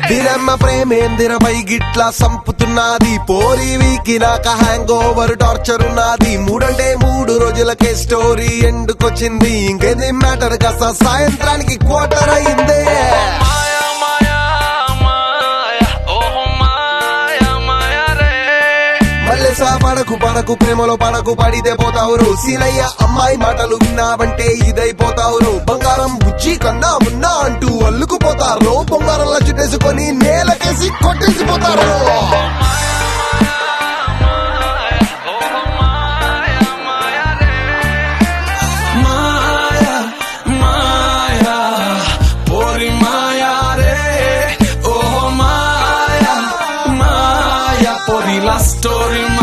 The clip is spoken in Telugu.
దినమ్మ ప్రేమేందిర గిట్లా సంపుతున్నది పోరి వీకి నాక హ్యాంగ్ ఓవర్ టార్చర్ ఉన్నది 3 రోజులకే స్టోరీ ఎండుకొచ్చింది ఇంకేది మ్యాటర్ కాస్త సాయంత్రానికి క్వార్టర్ అయిందే పడకు ప్రేమలో పడకు పడితే పోతావురు సీనయ్య అమ్మాయి మాటలు విన్నావంటే ఇదైపోతావురు బంగారం బుజ్జి కన్నా మున్నా అంటూ అల్లుకుపోతారు బొంగారంలా చుట్టేసుకొని నేలకేసి కొట్టేసిపోతారు Story